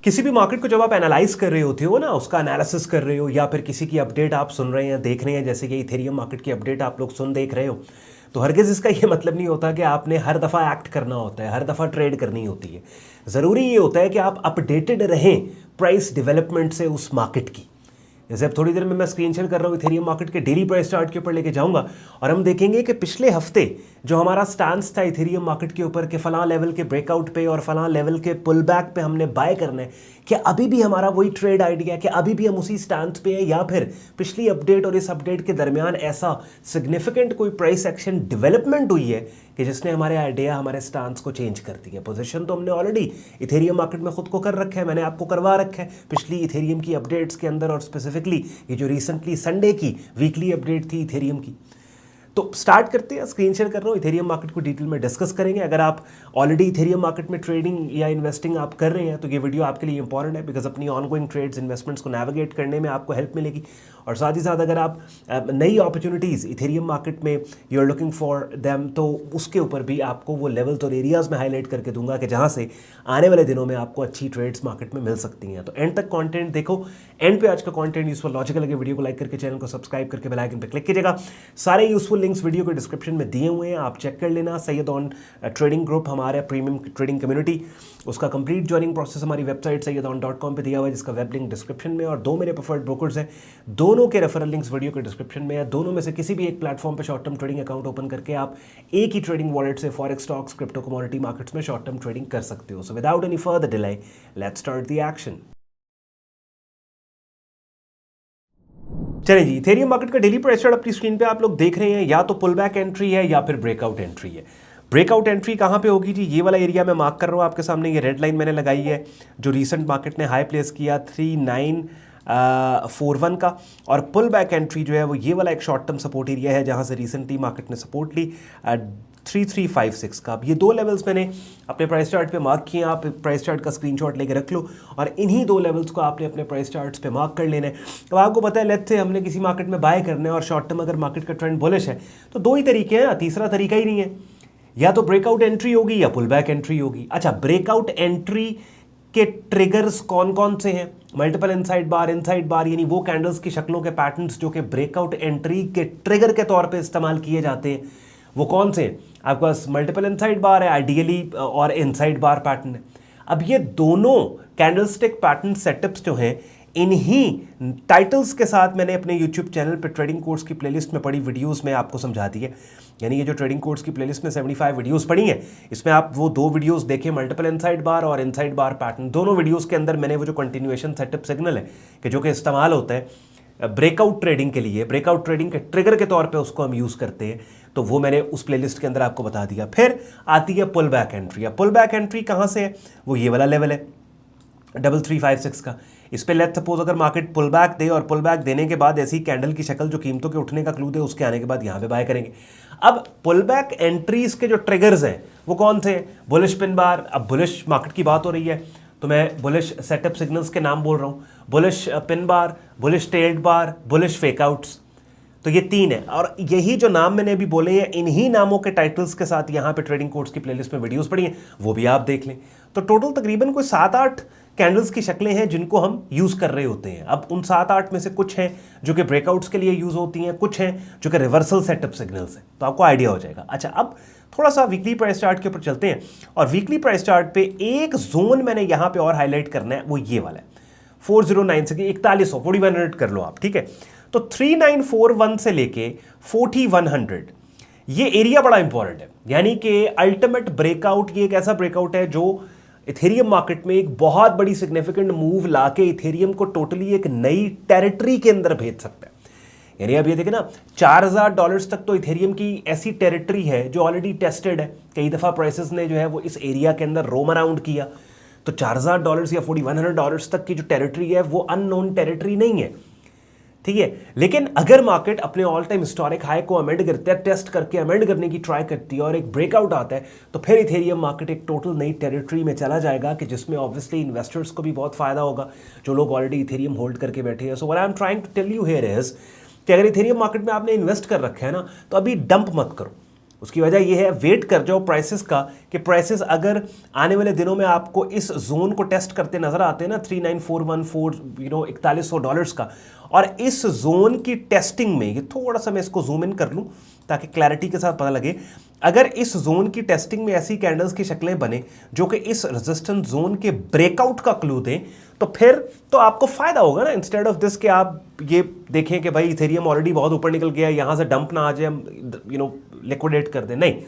किसी भी मार्केट को जब आप एनालाइज कर रहे होते हो ना, उसका एनालिसिस कर रहे हो या फिर किसी की अपडेट आप सुन रहे हैं, देख रहे हैं, जैसे कि इथेरियम मार्केट की अपडेट आप लोग सुन देख रहे हो, तो हरगिज़ इसका ये मतलब नहीं होता कि आपने हर दफ़ा एक्ट करना होता है, हर दफ़ा ट्रेड करनी होती है। ज़रूरी ये होता है कि आप अपडेटेड रहें प्राइस डेवलपमेंट से उस मार्केट की। जैसे अब थोड़ी देर में मैं स्क्रीन शेयर कर रहा हूँ इथेरियम मार्केट के डेली प्राइस चार्ट के ऊपर लेके जाऊंगा और हम देखेंगे कि पिछले हफ्ते जो हमारा स्टांस था इथेरियम मार्केट के ऊपर कि फलां लेवल के ब्रेकआउट पे और फलां लेवल के पुल बैक पे हमने बाय करना है, क्या अभी भी हमारा वही ट्रेड आइडिया, क्या अभी भी हम उसी स्टांस पे है, या फिर पिछली अपडेट और इस अपडेट के दरमियान ऐसा सिग्निफिकेंट कोई प्राइस एक्शन डेवलपमेंट हुई है कि जिसने हमारे आइडिया, हमारे स्टांस को चेंज कर दिया। पोजीशन तो हमने ऑलरेडी इथेरियम मार्केट में खुद को कर रखा है, मैंने आपको करवा रखा है पिछली इथेरियम की अपडेट्स के अंदर, और स्पेसिफिकली ये जो रिसेंटली संडे की वीकली अपडेट थी इथेरियम की। तो स्टार्ट करते हैं, स्क्रीन शेयर कर रहा हूँ, इथेरियम मार्केट को डिटेल में डिस्कस करेंगे। अगर आप ऑलरेडी इथेरियम मार्केट में ट्रेडिंग या इन्वेस्टिंग आप कर रहे हैं तो ये वीडियो आपके लिए इंपॉर्टेंट है, बिकॉज अपनी ऑनगोइंग ट्रेड्स, इन्वेस्टमेंट्स को नेविगेट करने में आपको हेल्प मिलेगी। और साथ ही साथ अगर आप नई अपॉर्चुनिटीज़ इथेरियम मार्केट में you are looking for them, तो उसके ऊपर भी आपको वो लेवल्स और एरियाज़ में हाईलाइट करके दूंगा कि जहाँ से आने वाले दिनों में आपको अच्छी ट्रेड्स मार्केट में मिल सकती हैं। तो एंड तक कंटेंट देखो, एंड पे आज का कंटेंट यूजफुल लॉजिकल लगे, वीडियो को लाइक करके चैनल को सब्सक्राइब करके बेल आइकन पे क्लिक कीजिएगा। सारे यूजफुल लिंक्स वीडियो के डिस्क्रिप्शन में दिए हुए हैं, आप चेक कर लेना। सैयद ऑन ट्रेडिंग ग्रुप, हमारे प्रीमियम ट्रेडिंग कम्युनिटी, उसका कंप्लीट ज्वाइनिंग प्रोसेस हमारी वेबसाइट sayyadon.com पे दिया हुआ है, जिसका वेब लिंक डिस्क्रिप्शन में। और दो मेरे प्रेफर्ड ब्रोकर्स हैं, दोनों के रेफरल लिंक्स वीडियो के डिस्क्रिप्शन में है। दोनों में से किसी भी एक प्लेटफॉर्म पे short term trading account open करके आप एक ही ट्रेडिंग वॉलेट से forex, stocks, crypto, commodity markets में शॉर्ट टर्म ट्रेडिंग कर सकते हो। So without any further delay, let's start the action. चलिए जी, इथेरियम मार्केट का डेली प्राइस चार्ट अपनी स्क्रीन पे आप लोग देख रहे हैं। या तो पुल बैक एंट्री है या फिर ब्रेकआउट एंट्री है। ब्रेकआउट एंट्री कहाँ पे होगी जी? ये वाला एरिया मैं मार्क कर रहा हूँ आपके सामने, ये रेड लाइन मैंने लगाई है जो रिसेंट मार्केट ने हाई प्लेस किया 3941 का। और पुल बैक एंट्री जो है वो ये वाला एक शॉर्ट टर्म सपोर्ट एरिया है जहाँ से रिसेंटली मार्केट ने सपोर्ट ली 3356 का। अब ये दो लेवल्स मैंने अपने प्राइस चार्ट पे मार्क किए हैं, आप प्राइस चार्ट का स्क्रीनशॉट लेके रख लो और इन्हीं दो लेवल्स को आपने अपने प्राइस चार्ट्स पे मार्क कर लेना है। तो आपको पता है, लेट्स से हमने किसी मार्केट में बाय करना है और शॉर्ट टर्म अगर मार्केट का ट्रेंड बुलिश है तो दो ही तरीके हैं, तीसरा तरीका ही नहीं है। या तो ब्रेकआउट एंट्री होगी या पुल बैक एंट्री होगी। अच्छा, ब्रेकआउट एंट्री के ट्रिगर्स कौन कौन से हैं? मल्टीपल इनसाइड बार, यानी वो कैंडल्स की शक्लों के पैटर्न्स जो कि ब्रेकआउट एंट्री के ट्रिगर के तौर पे इस्तेमाल किए जाते हैं, वो कौन से हैं? आपके पास मल्टीपल इनसाइड बार है आइडियली, और इनसाइड बार पैटर्न है। अब ये दोनों कैंडलस्टिक पैटर्न सेटअप्स जो हैं, इन्हीं टाइटल्स के साथ मैंने अपने YouTube चैनल पे ट्रेडिंग कोर्स की प्लेलिस्ट में पड़ी वीडियोस में आपको समझा दी है। यानी ये जो ट्रेडिंग कोर्स की प्लेलिस्ट में 75 वीडियोस पड़ी हैं, इसमें आप वो दो वीडियोस देखें, मल्टीपल इनसाइड बार और इनसाइड बार पैटर्न। दोनों वीडियोस के अंदर मैंने वो जो कंटिन्यूएशन सेटअप सिग्नल है कि जो कि इस्तेमाल होता है ब्रेकआउट ट्रेडिंग के लिए, ब्रेकआउट ट्रेडिंग के ट्रिगर के तौर पे उसको हम यूज़ करते हैं, तो वो मैंने उस प्लेलिस्ट के अंदर आपको बता दिया। फिर आती है pull back entry. Pull back entry कहाँ से है? वो ये वाला लेवल है 3356 का। इस पे लेट्स सपोज अगर मार्केट पुल बैक दे और पुल बैक देने के बाद ऐसी कैंडल की शक्ल जो कीमतों के उठने का क्लू दे, उसके आने के बाद यहाँ पे बाय करेंगे। अब पुल बैक एंट्रीज के जो ट्रिगर्स हैं वो कौन थे? बुलिश पिन बार। अब बुलिश मार्केट की बात हो रही है तो मैं बुलिश सेटअप सिग्नल्स के नाम बोल रहा हूँ, bullish pin bar, bullish tailed bar, bullish fakeouts. तो ये तीन है, और यही जो नाम मैंने अभी बोले हैं, इन्हीं नामों के टाइटल्स के साथ यहाँ पे ट्रेडिंग कोर्स की प्लेलिस्ट में वीडियोस पड़ी हैं, वो भी आप देख लें। तो टोटल तकरीबन कोई 7-8 कैंडल्स की शक्लें हैं जिनको हम यूज़ कर रहे होते हैं। अब उन 7-8 में से कुछ हैं जो कि ब्रेकआउट्स के लिए यूज़ होती हैं, कुछ हैं जो कि रिवर्सल सेटअप सिग्नल्स हैं, तो आपको आइडिया हो जाएगा। अच्छा, अब थोड़ा सा वीकली प्राइस चार्ट के ऊपर चलते हैं, और वीकली प्राइस चार्ट पे एक जोन मैंने यहाँ पे और हाईलाइट करना है, वो ये वाला है 409 से 4100 कर लो आप, ठीक है। तो 3941 से लेके 4100 ये एरिया बड़ा इंपॉर्टेंट है। यानी कि अल्टीमेट ब्रेकआउट, ये एक ऐसा ब्रेकआउट है जो इथेरियम मार्केट में एक बहुत बड़ी सिग्निफिकेंट मूव लाके इथेरियम को टोटली एक नई टेरिटरी के अंदर भेज सकता है। यानी अब ये देखें ना, $4000 तक तो इथेरियम की ऐसी टेरिटरी है जो ऑलरेडी टेस्टेड है। कई दफ़ा प्राइसेस ने जो है वो इस एरिया के अंदर रोम अराउंड किया। तो $4000 या $4100 तक की जो टेरिटरी है वो अननोन टेरिटरी नहीं है, ठीक है। लेकिन अगर मार्केट अपने ऑल टाइम हिस्टोरिक हाई को अमेंड करता है, टेस्ट करके अमेंड करने की ट्राई करती है और एक ब्रेकआउट आता है, तो फिर इथेरियम मार्केट एक टोटल नई टेरिटरी में चला जाएगा कि जिसमें ऑब्वियसली इन्वेस्टर्स को भी बहुत फायदा होगा जो लोग ऑलरेडी इथेरियम होल्ड करके बैठे हैं। So what I am trying to tell you here is कि अगर इथेरियम मार्केट में आपने इन्वेस्ट कर रखा है ना, तो अभी डंप मत करो। उसकी वजह यह है, वेट कर जाओ प्राइसेस का, कि प्राइसेस अगर आने वाले दिनों में आपको इस जोन को टेस्ट करते नजर आते हैं ना, 39414 $4100 का, और इस जोन की टेस्टिंग में, ये थोड़ा सा मैं इसको जूम इन कर लूं ताकि क्लैरिटी के साथ पता लगे, अगर इस जोन की टेस्टिंग में ऐसी कैंडल्स की शक्लें बने जो कि इस रेजिस्टेंस जोन के ब्रेकआउट का क्लू दें, तो फिर तो आपको फायदा होगा ना, इंस्टेड ऑफ दिस कि आप ये देखें कि भाई इथेरियम ऑलरेडी बहुत ऊपर निकल गया, यहां से डंप ना आ जाए, हम लिक्विडेट कर दें। नहीं,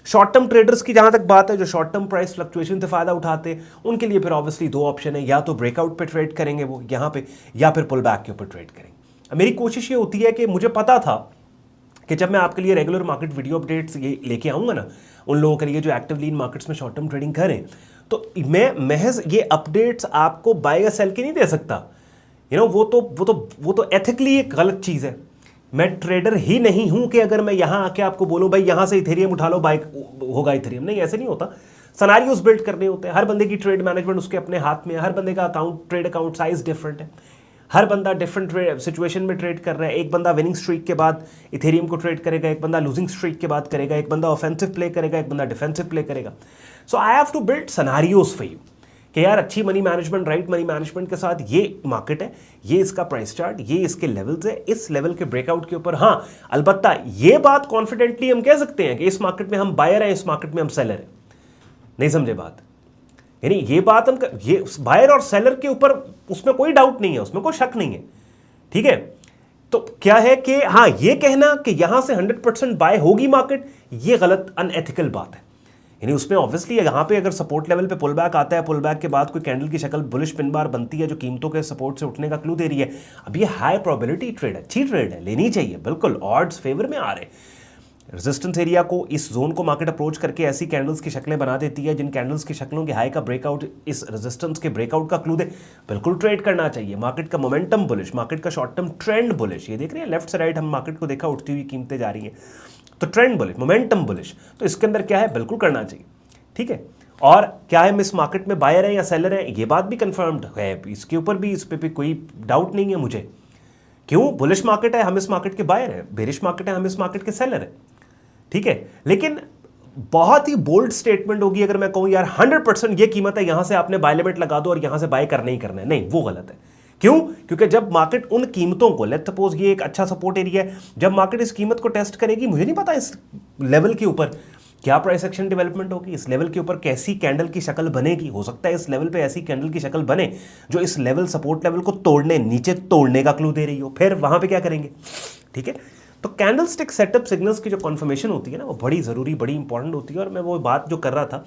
शॉर्ट टर्म ट्रेडर्स की जहां तक बात है, जो शॉर्ट टर्म प्राइस फ्लक्चुएशन से फायदा उठाते हैं, उनके लिए फिर ऑब्वियसली दो ऑप्शन है, या तो ब्रेकआउट पे ट्रेड करेंगे वो यहां पे, या फिर पुल बैक के ऊपर ट्रेड करेंगे। मेरी कोशिश ये होती है कि मुझे पता था कि जब मैं आपके लिए रेगुलर मार्केट वीडियो अपडेट्स ये लेके आऊंगा ना, उन लोगों के लिए जो एक्टिवली इन मार्केट्स में शॉर्ट टर्म ट्रेडिंग करें, तो मैं महज ये अपडेट्स आपको बाय या सेल की नहीं दे सकता। वो तो एथिकली एक गलत चीज़ है। मैं ट्रेडर ही नहीं हूं कि अगर मैं यहां आके आपको बोलूं भाई यहां से इथेरियम उठा लो, बाय होगा इथेरियम, नहीं, ऐसे नहीं होता। सिनेरियोस बिल्ड करने होते हैं, हर बंदे की ट्रेड मैनेजमेंट उसके अपने हाथ में है, हर बंदे का ट्रेड अकाउंट साइज डिफरेंट है, हर बंदा डिफरेंट सिचुएशन में ट्रेड कर रहा है। एक बंदा विनिंग स्ट्रीक के बाद इथेरियम को ट्रेड करेगा, एक बंदा लूजिंग स्ट्रीक के बाद करेगा, एक बंदा ऑफेंसिव प्ले करेगा, एक बंदा डिफेंसिव प्ले करेगा। So I have to build scenarios for you कि यार अच्छी money management, right money management के साथ ये मार्केट है, ये इसका प्राइस चार्ट, ये इसके लेवल्स है, इस लेवल के ब्रेकआउट के ऊपर, हाँ अलबत्ता ये बात कॉन्फिडेंटली हम कह सकते हैं कि इस मार्केट में हम बायर हैं, इस मार्केट में हम सेलर हैं। नहीं समझे बात? यानी ये बात हम ये बायर और सेलर के ऊपर उसमें कोई डाउट नहीं है, उसमें कोई शक नहीं है, ठीक है। तो क्या है कि हाँ, ये कहना कि यहां से 100% बाय होगी मार्केट, ये गलत अनएथिकल बात है। यानी उसमें ऑब्वियसली यहां पे अगर सपोर्ट लेवल पे पुल बैक आता है, पुल बैक के बाद कोई कैंडल की शक्ल बुलिश पिन बार बनती है जो कीमतों के सपोर्ट से उठने का क्लू दे रही है, अब ये हाई प्रोबेबिलिटी ट्रेड है, अच्छी ट्रेड है, लेनी चाहिए, बिल्कुल ऑड्स फेवर में आ रहे। रेजिस्टेंस एरिया को, इस जोन को मार्केट अप्रोच करके ऐसी कैंडल्स की शक्लें बना देती है जिन कैंडल्स की शक्लों के हाई का ब्रेकआउट इस रेजिस्टेंस के ब्रेकआउट का क्लू दे, बिल्कुल ट्रेड करना चाहिए। मार्केट का मोमेंटम बुलिश, मार्केट का शॉर्ट टर्म ट्रेंड बुलिश, ये देख रहे हैं लेफ्ट से राइट हम मार्केट को देखा उठती हुई कीमतें जा रही हैं, तो ट्रेंड बुलिश, मोमेंटम बुलिश, तो इसके अंदर क्या है, बिल्कुल करना चाहिए, ठीक है। और क्या है, हम इस मार्केट में बायर है या सेलर है, ये बात भी कंफर्म्ड है, इसके ऊपर भी, इस पे भी कोई डाउट नहीं है मुझे। क्यों? बुलिश मार्केट है, हम इस मार्केट के बायर हैं, बेरिश मार्केट है, हम इस मार्केट के सेलर हैं, ठीक है। लेकिन बहुत ही बोल्ड स्टेटमेंट होगी अगर मैं कहूं यार 100% ये कीमत है, यहां से आपने बाय लिमिट लगा दो और यहां से बाय करना ही करना है, नहीं, वो गलत है। क्यों? क्योंकि जब मार्केट उन कीमतों को, लेट्स सपोज ये एक अच्छा सपोर्ट एरिया है, जब मार्केट इस कीमत को टेस्ट करेगी, मुझे नहीं पता इस लेवल के ऊपर क्या प्राइस एक्शन डेवलपमेंट होगी, इस लेवल के ऊपर कैसी कैंडल की शक्ल बनेगी। हो सकता है इस लेवल पे ऐसी कैंडल की शक्ल बने जो इस लेवल सपोर्ट लेवल को तोड़ने, नीचे तोड़ने का क्लू दे रही हो, फिर वहां पे क्या करेंगे, ठीक है। तो कैंडल स्टिक सेटअप सिग्नल्स की जो कन्फर्मेशन होती है ना, वो बड़ी ज़रूरी, बड़ी इंपॉर्टेंट होती है। और मैं वो बात जो कर रहा था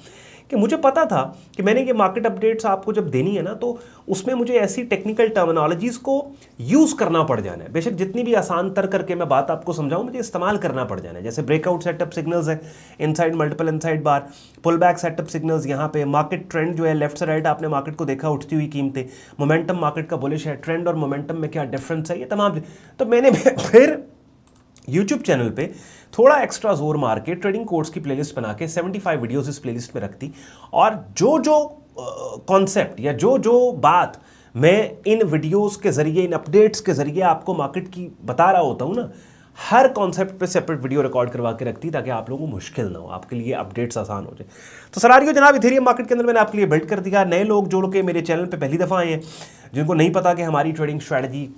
कि मुझे पता था कि मैंने ये मार्केट अपडेट्स आपको जब देनी है ना, तो उसमें मुझे ऐसी टेक्निकल टर्मिनोलॉजीज़ को यूज़ करना पड़ जाना है। बेशक जितनी भी आसान तर करके मैं बात आपको समझाऊं, मुझे इस्तेमाल करना पड़ जाना है। जैसे ब्रेकआउट सेटअप सिग्नल्स है, इनसाइड मल्टीपल इनसाइड बार, पुल बैक सेटअप सिग्नल्स, यहाँ पे मार्केट ट्रेंड जो है लेफ्ट से राइट आपने मार्केट को देखा उठती हुई कीमतें, मोमेंटम मार्केट का बुलिश है, ट्रेंड और मोमेंटम में क्या डिफरेंस है, ये तमाम। तो मैंने फिर YouTube चैनल पे थोड़ा एक्स्ट्रा जोर मार के ट्रेडिंग कोर्स की प्लेलिस्ट बना के 75 वीडियोस इस प्लेलिस्ट में रख दी, और जो जो कॉन्सेप्ट या जो जो बात मैं इन वीडियोस के जरिए, इन अपडेट्स के जरिए आपको मार्केट की बता रहा होता हूँ ना, हर कॉन्सेप्ट पे सेपरेट वीडियो रिकॉर्ड करवा के रखती ताकि आप लोगों को मुश्किल ना हो, आपके लिए अपडेट्स आसान हो जाए। तो सिनेरियो जनाब इथेरियम मार्केट के अंदर मैंने आपके लिए बिल्ड कर दिया। नए लोग जो लोग मेरे चैनल पे पहली दफ़ा आए हैं, जिनको नहीं पता कि हमारी ट्रेडिंग स्ट्रैटेजी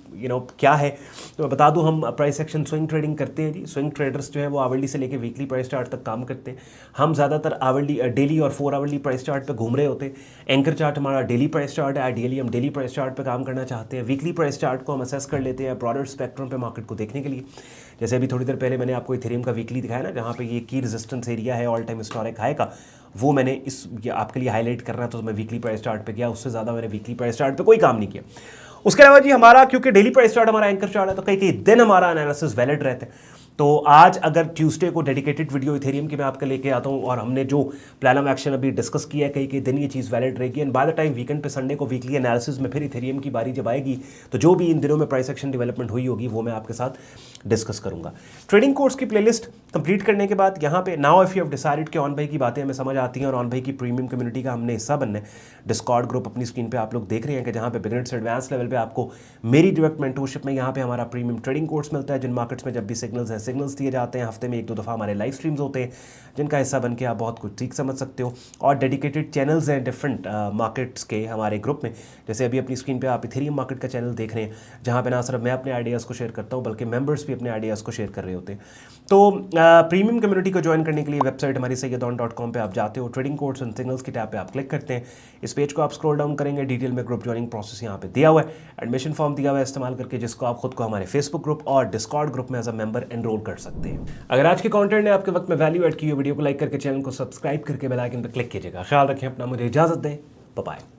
क्या है, तो मैं बता दूं, हम प्राइस एक्शन स्विंग ट्रेडिंग करते हैं जी। स्विंग ट्रेडर्स जो है वो आवरली से लेके वीकली प्राइस चार्ट तक काम करते हैं। हम ज़्यादातर आवरली, डेली और 4 आवरली प्राइस चार्ट पे घूम रहे होते हैं। एंकर चार्ट हमारा डेली प्राइस चार्ट है, आइडियली हम डेली प्राइस चार्ट पे काम करना चाहते हैं। वीकली प्राइस चार्ट को हम असेस कर लेते हैं ब्रॉडर स्पेक्ट्रम पे मार्केट को देखने के लिए। जैसे अभी थोड़ी देर पहले मैंने आपको इथेरियम का वीकली दिखाया ना, जहाँ पे ये की रेजिस्टेंस एरिया है ऑल टाइम हिस्टोरिक हाई का, वो मैंने आपके लिए हाईलाइट करना, तो मैं वीकली प्राइस चार्ट पे गया, उससे ज़्यादा मैंने वीकली प्राइस चार्ट पे कोई काम नहीं किया। उसके अलावा जी हमारा, क्योंकि डेली प्राइस चार्ट हमारा एंकर चार्ट है, तो कई कई दिन हमारा एनालिसिस वैलिड रहते हैं। तो आज अगर ट्यूसडे को डेडिकेटेड वीडियो इथेरियम की मैं आपके लेके आता हूँ, और हमने जो प्लान ऑफ एक्शन अभी डिस्कस किया है, कई कई दिन ये चीज़ वैलिड रहेगी। And by the time weekend पे संडे को वीकली एनालिसिस में फिर इथेरियम की बारी जब आएगी, तो जो भी इन दिनों में प्राइस एक्शन डेवलपमेंट हुई होगी वो मैं आपके साथ डिस्कस करूंगा। ट्रेडिंग कोर्स की प्लेलिस्ट कंप्लीट करने के बाद यहाँ पे now if you have decided कि ऑन भाई की बातें हमें समझ आती हैं और ऑन भाई की प्रीमियम कम्युनिटी का हमने हिस्सा बनना है, डिस्कॉर्ड ग्रुप अपनी स्क्रीन पे आप लोग देख रहे हैं कि जहाँ पे बिगिनर से एडवांस लेवल पे आपको मेरी डायरेक्ट मेंटरशिप में यहाँ पे हमारा प्रीमियम ट्रेडिंग कोर्स मिलता है, जिन मार्केट्स में जब भी सिग्नल्स हैं सिग्नल्स दिए जाते हैं, हफ्ते में 1-2 दफ़ा हमारे लाइव स्ट्रीम्स होते हैं जिनका हिस्सा बन के आप बहुत कुछ सीख समझ सकते हो। और डेडिकेटेड चैनल्स हैं डिफरेंट मार्केट्स के हमारे ग्रुप में, जैसे अभी अपनी स्क्रीन पे आप इथेरियम मार्केट का चैनल देख रहे हैं जहाँ पे ना सिर्फ मैं अपने आइडियाज़ को शेयर करता हूँ बल्कि मेंबर्स भी अपने आइडियाज़ को शेयर कर रहे होते हैं। तो प्रीमियम कम्युनिटी को ज्वाइन करने के लिए वेबसाइट हमारी सैयदौन.com पे आप जाते हो, ट्रेडिंग कोड्स एंड सिग्नल्स की टैब पे आप क्लिक करते हैं, इस पेज को आप स्क्रॉल डाउन करेंगे, डिटेल में ग्रुप ज्वाइनिंग प्रोसेस यहाँ पे दिया हुआ है, एडमिशन फॉर्म दिया हुआ है इस्तेमाल करके, जिसको आप खुद को हमारे फेसबुक ग्रुप और डिस्कॉर्ड ग्रुप में एज अ मेंबर एनरोल कर सकते हैं। अगर आज के कंटेंट ने आपके वक्त में वैल्यू ऐड की हो, वीडियो को लाइक करके चैनल को सब्सक्राइब करके बेल आइकन पर क्लिक कीजिएगा। ख्याल रखें अपना, मुझे इजाजत दें, बाय बाय।